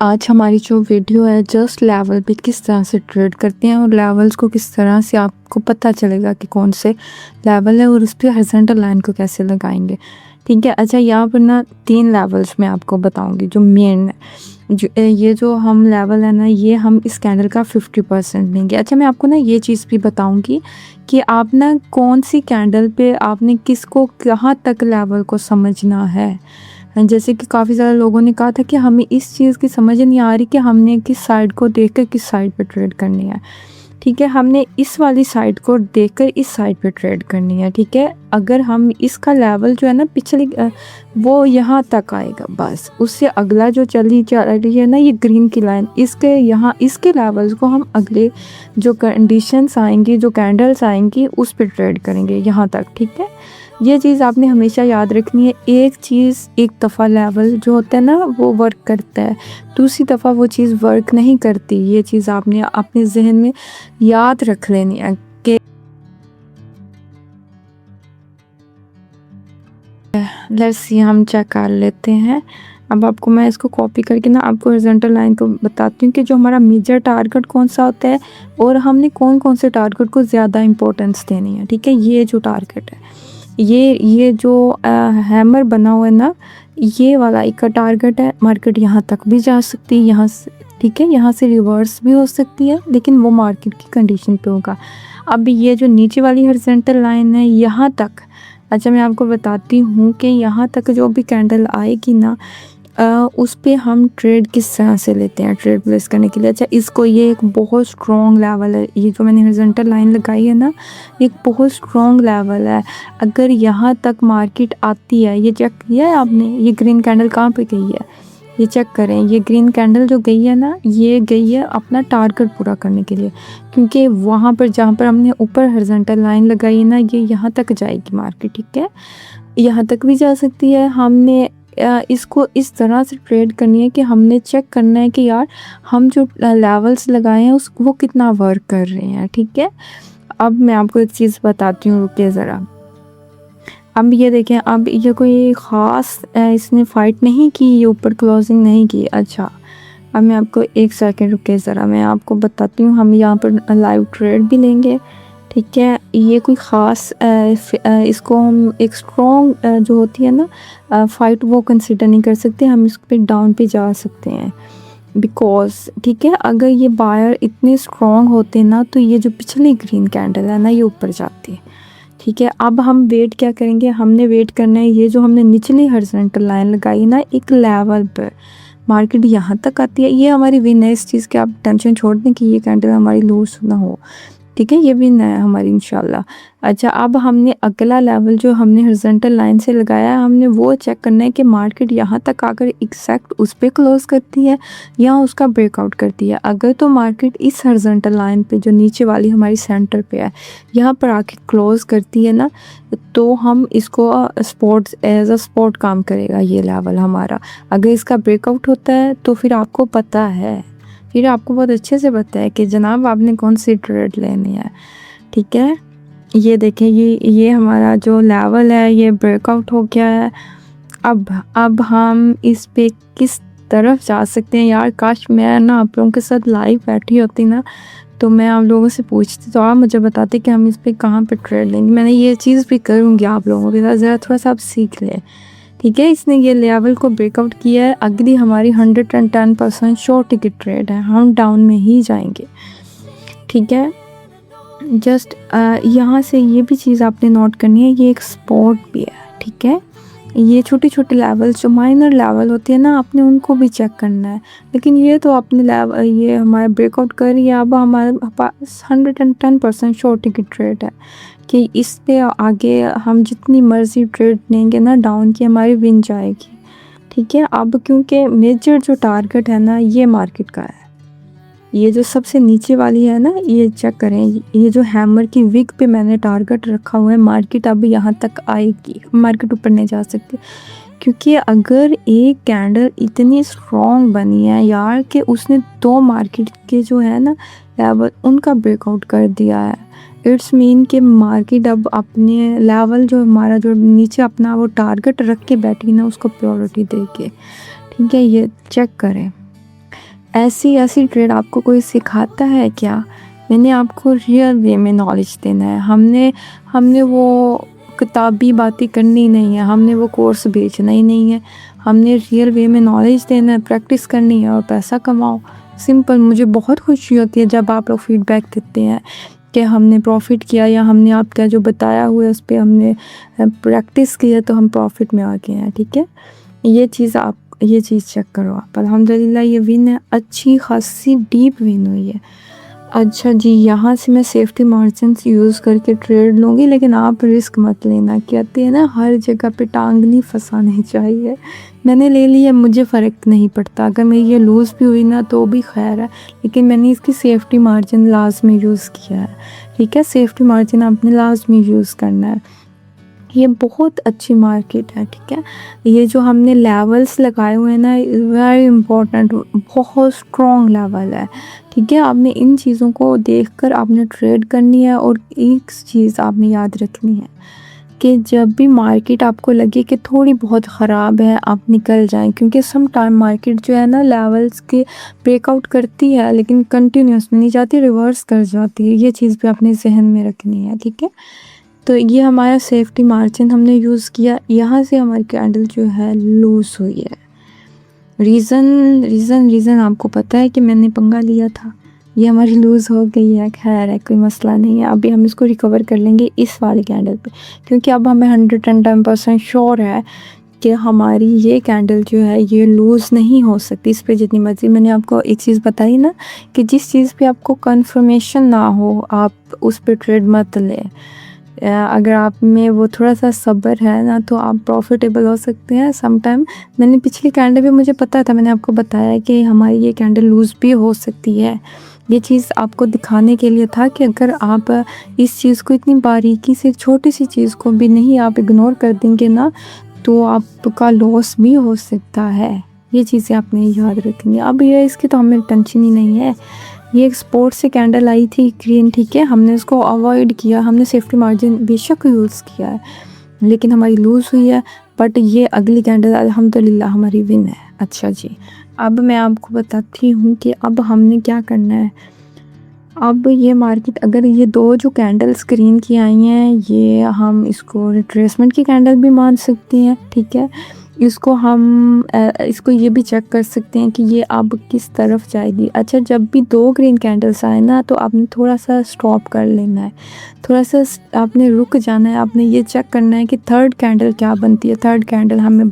آج ہماری جو ویڈیو ہے جسٹ لیول پہ کس طرح سے ٹریڈ کرتے ہیں اور لیولز کو کس طرح سے آپ کو پتہ چلے گا کہ کون سے لیول ہے اور اس پہ ہارزونٹل لائن کو کیسے لگائیں گے. ٹھیک ہے. اچھا یہاں پر نا 3 لیولز میں آپ کو بتاؤں گی جو مین یہ جو ہم لیول ہے نا یہ ہم اس کینڈل کا 50% لیں گے. اچھا میں آپ کو نا یہ چیز بھی بتاؤں گی کہ آپ نا کون سی کینڈل پہ آپ نے کس کو کہاں تک لیول کو سمجھنا ہے. جیسے کہ کافی زیادہ لوگوں نے کہا تھا کہ ہمیں اس چیز کی سمجھ نہیں آ رہی کہ ہم نے کس سائڈ کو دیکھ کر کس سائڈ پہ ٹریڈ کرنی ہے. ٹھیک ہے. ہم نے اس والی سائڈ کو دیکھ کر اس سائڈ پہ ٹریڈ کرنی ہے. ٹھیک ہے. اگر ہم اس کا لیول جو ہے نا پچھلی وہ یہاں تک آئے گا بس اس سے اگلا جو چلی جا رہی ہے نا یہ گرین کی لائن اس کے لیولز کو ہم اگلے جو کنڈیشنز آئیں گی جو کینڈلز آئیں گی اس پہ ٹریڈ کریں گے یہاں تک. ٹھیک ہے. یہ چیز آپ نے ہمیشہ یاد رکھنی ہے. ایک چیز ایک دفعہ لیول جو ہوتا ہے نا وہ ورک کرتا ہے, دوسری دفعہ وہ چیز ورک نہیں کرتی. یہ چیز آپ نے اپنے ذہن میں یاد رکھ لینی ہے کہ لیٹس سی ہم چیک کر لیتے ہیں. اب آپ کو میں اس کو کاپی کر کے نا آپ کو ہارزونٹل لائن کو بتاتی ہوں کہ جو ہمارا میجر ٹارگٹ کون سا ہوتا ہے اور ہم نے کون کون سے ٹارگٹ کو زیادہ امپورٹنس دینی ہے. ٹھیک ہے. یہ جو ٹارگٹ ہے یہ جو ہیمر بنا ہوا ہے نا یہ والا ایک کا ٹارگٹ ہے. مارکیٹ یہاں تک بھی جا سکتی ہے یہاں سے. ٹھیک ہے. یہاں سے ریورس بھی ہو سکتی ہے لیکن وہ مارکیٹ کی کنڈیشن پہ ہوگا. اب یہ جو نیچے والی ہارزونٹل لائن ہے یہاں تک, اچھا میں آپ کو بتاتی ہوں کہ یہاں تک جو بھی کینڈل آئے گی نا اس پہ ہم ٹریڈ کس طرح سے لیتے ہیں ٹریڈ پلیس کرنے کے لیے. اچھا اس کو یہ ایک بہت سٹرونگ لیول ہے. یہ جو میں نے ہارزونٹل لائن لگائی ہے نا ایک بہت سٹرونگ لیول ہے. اگر یہاں تک مارکیٹ آتی ہے, یہ چیک کیا ہے آپ نے یہ گرین کینڈل کہاں پہ گئی ہے, یہ چیک کریں. یہ گرین کینڈل جو گئی ہے نا یہ گئی ہے اپنا ٹارگٹ پورا کرنے کے لیے, کیونکہ وہاں پر جہاں پر ہم نے اوپر ہارزونٹل لائن لگائی ہے نا یہ یہاں تک جائے گی مارکیٹ. ٹھیک ہے. یہاں تک بھی جا سکتی ہے. ہم نے اس کو اس طرح سے ٹریڈ کرنی ہے کہ ہم نے چیک کرنا ہے کہ یار ہم جو لیولز لگائے ہیں وہ کتنا ورک کر رہے ہیں. ٹھیک ہے. اب میں آپ کو ایک چیز بتاتی ہوں, رکیے ذرا. اب یہ دیکھیں, اب یہ کوئی خاص اس نے فائٹ نہیں کی, یہ اوپر کلوزنگ نہیں کی. اچھا اب میں آپ کو ایک سیکنڈ رکے ذرا, میں آپ کو بتاتی ہوں. ہم یہاں پر لائیو ٹریڈ بھی لیں گے. ٹھیک ہے. یہ کوئی خاص اس کو ہم ایک سٹرونگ جو ہوتی ہے نا فائٹ وہ کنسیڈر نہیں کر سکتے. ہم اس پہ ڈاؤن پہ جا سکتے ہیں بیکوز ٹھیک ہے اگر یہ بائر اتنے سٹرونگ ہوتے نا تو یہ جو پچھلی گرین کینڈل ہے نا یہ اوپر جاتی ہے. ٹھیک ہے. اب ہم ویٹ کیا کریں گے, ہم نے ویٹ کرنا ہے یہ جو ہم نے نچلی ہارزونٹل لائن لگائی نا ایک لیول پر مارکیٹ یہاں تک آتی ہے. یہ ہماری ون ہے اس چیز کے, آپ ٹینشن چھوڑ دیں کہ یہ کینڈل ہماری لوز نہ ہو. ٹھیک ہے. یہ بھی نہ ہے ہماری انشاءاللہ. اچھا اب ہم نے اگلا لیول جو ہم نے ہارزونٹل لائن سے لگایا ہے ہم نے وہ چیک کرنا ہے کہ مارکیٹ یہاں تک آ کر ایگزیکٹ اس پہ کلوز کرتی ہے یا اس کا بریک آؤٹ کرتی ہے. اگر تو مارکیٹ اس ہارزونٹل لائن پہ جو نیچے والی ہماری سینٹر پہ ہے یہاں پر آ کے کلوز کرتی ہے نا تو ہم اس کو ایز اے سپورٹ کام کرے گا یہ لیول ہمارا. اگر اس کا بریک آؤٹ ہوتا ہے تو پھر آپ کو پتہ ہے, پھر آپ کو بہت اچھے سے پتہ ہے کہ جناب آپ نے کون سی ٹریڈ لینی ہے. ٹھیک ہے. یہ دیکھیں یہ ہمارا جو لیول ہے یہ بریک آؤٹ ہو گیا ہے. اب ہم اس پہ کس طرف جا سکتے ہیں. یار کاش میں نا آپ لوگوں کے ساتھ لائیو بیٹھی ہوتی نا تو میں آپ لوگوں سے پوچھتی تو آپ مجھے بتاتے کہ ہم اس پہ کہاں پہ ٹریڈ لیں گے. میں نے یہ چیز بھی کروں گی آپ لوگوں کے ساتھ, ذرا تھوڑا سا آپ سیکھ لیں. ٹھیک ہے. اس نے یہ لیول کو بریک آؤٹ کیا ہے. اگلی ہماری 110% شورٹ ٹکٹ ٹریڈ ہے, ہم ڈاؤن میں ہی جائیں گے. ٹھیک ہے. جسٹ یہاں سے یہ بھی چیز آپ نے نوٹ کرنی ہے یہ ایک سپورٹ بھی ہے. ٹھیک ہے. یہ چھوٹی چھوٹی لیول جو مائنر لیول ہوتی ہے نا آپ نے ان کو بھی چیک کرنا ہے, لیکن یہ تو اپنے لیول یہ ہمارے بریک آؤٹ کر رہی ہے. اب ہمارے پاس 110% شورٹ ٹکٹ ٹریڈ ہے کہ اس پہ آگے ہم جتنی مرضی ٹریڈ لیں گے نا ڈاؤن کی ہماری ون جائے گی. ٹھیک ہے. اب کیونکہ میجر جو ٹارگٹ ہے نا یہ مارکیٹ کا ہے, یہ جو سب سے نیچے والی ہے نا یہ چیک کریں. یہ جو ہیمر کی وک پہ میں نے ٹارگٹ رکھا ہوا ہے مارکیٹ اب یہاں تک آئے گی, مارکیٹ اوپر نہیں جا سکتی. کیونکہ اگر ایک کینڈل اتنی سٹرونگ بنی ہے یار کہ اس نے 2 مارکیٹ کے جو ہے نا لیول ان کا بریک آؤٹ کر دیا ہے, اٹس مین کہ مارکیٹ اب اپنے لیول جو ہمارا جو نیچے اپنا وہ ٹارگٹ رکھ کے بیٹھی نا اس کو پریورٹی دے کے. ٹھیک ہے. یہ چیک کریں. ایسی ٹریڈ آپ کو کوئی سکھاتا ہے کیا؟ میں نے آپ کو ریئل وے میں نالج دینا ہے. ہم نے وہ کتابی باتیں کرنی نہیں ہے، ہم نے وہ کورس بیچنا ہی نہیں ہے. ہم نے ریئل وے میں نالج دینا ہے، پریکٹس کرنی ہے اور پیسہ کماؤ. سمپل. مجھے بہت خوشی ہوتی ہے جب آپ لوگ فیڈ بیک دیتے ہیں کہ ہم نے پروفٹ کیا، یا ہم نے آپ کا جو بتایا ہوا ہے اس پہ ہم نے پریکٹس کیا تو ہم پروفٹ میں آ گئے ہیں. ٹھیک ہے، یہ چیز چیک کرو آپ. الحمدللہ یہ ون ہے، اچھی خاصی ڈیپ ون ہوئی ہے. اچھا جی، یہاں سے میں سیفٹی مارجنز یوز کر کے ٹریڈ لوں گی، لیکن آپ رسک مت لینا. کہتے ہیں نا ہر جگہ پہ ٹانگ نہیں پھنسانی چاہیے. میں نے لے لی ہے، مجھے فرق نہیں پڑتا. اگر میری یہ لوز بھی ہوئی نا تو بھی خیر ہے، لیکن میں نے اس کی سیفٹی مارجن لازمی یوز کیا ہے. ٹھیک ہے، سیفٹی مارجن آپ نے لازمی یوز کرنا ہے. یہ بہت اچھی مارکیٹ ہے. ٹھیک ہے، یہ جو ہم نے لیولز لگائے ہوئے ہیں نا، ویری امپورٹنٹ، بہت اسٹرانگ لیول ہے. ٹھیک ہے، آپ نے ان چیزوں کو دیکھ کر آپ نے ٹریڈ کرنی ہے. اور ایک چیز آپ نے یاد رکھنی ہے کہ جب بھی مارکیٹ آپ کو لگے کہ تھوڑی بہت خراب ہے، آپ نکل جائیں، کیونکہ سم ٹائم مارکیٹ جو ہے نا لیولز کے بریک آؤٹ کرتی ہے لیکن کنٹینیوس نہیں جاتی، ریورس کر جاتی ہے. یہ چیز بھی اپنے ذہن میں رکھنی ہے. ٹھیک ہے، تو یہ ہمارا سیفٹی مارجن ہم نے یوز کیا. یہاں سے ہماری کینڈل جو ہے لوز ہوئی ہے. ریزن آپ کو پتہ ہے کہ میں نے پنگا لیا تھا. یہ ہماری لوز ہو گئی ہے، خیر ہے، کوئی مسئلہ نہیں ہے. ابھی ہم اس کو ریکور کر لیں گے اس والی کینڈل پہ، کیونکہ اب ہمیں 110% شور ہے کہ ہماری یہ کینڈل جو ہے یہ لوز نہیں ہو سکتی. اس پہ جتنی مرضی، میں نے آپ کو ایک چیز بتائی نا کہ جس چیز پہ آپ کو کنفرمیشن نہ ہو آپ اس پہ ٹریڈ مت لیں. اگر آپ میں وہ تھوڑا سا صبر ہے نا تو آپ پروفیٹیبل ہو سکتے ہیں. سم ٹائم میں نے پچھلی کینڈل بھی مجھے پتا تھا، میں نے آپ کو بتایا کہ ہماری یہ کینڈل لوز بھی ہو سکتی ہے. یہ چیز آپ کو دکھانے کے لیے تھا کہ اگر آپ اس چیز کو اتنی باریکی سے، چھوٹی سی چیز کو بھی نہیں آپ اگنور کر دیں گے نا تو آپ کا لاس بھی ہو سکتا ہے. یہ چیزیں آپ نے یاد رکھنی ہے. اب یہ اس کی تو ہمیں ٹینشن ہی نہیں ہے. یہ ایک سپورٹ سے کینڈل آئی تھی گرین. ٹھیک ہے، ہم نے اس کو اوائڈ کیا، ہم نے سیفٹی مارجن بے شک یوز کیا ہے، لیکن ہماری لوز ہوئی ہے. بٹ یہ اگلی کینڈل الحمدللہ ہماری ون ہے. اچھا جی، اب میں آپ کو بتاتی ہوں کہ اب ہم نے کیا کرنا ہے. اب یہ مارکیٹ، اگر یہ دو جو کینڈلز گرین کی آئی ہیں، یہ ہم اس کو ریٹریسمنٹ کی کینڈل بھی مان سکتے ہیں. ٹھیک ہے، اس کو یہ بھی چیک کر سکتے ہیں کہ یہ اب کس طرف جائے گی. اچھا، جب بھی دو گرین کینڈلز آئے نا تو آپ نے تھوڑا سا سٹاپ کر لینا ہے، تھوڑا سا آپ نے رک جانا ہے. آپ نے یہ چیک کرنا ہے کہ تھرڈ کینڈل کیا بنتی ہے. تھرڈ کینڈل ہمیں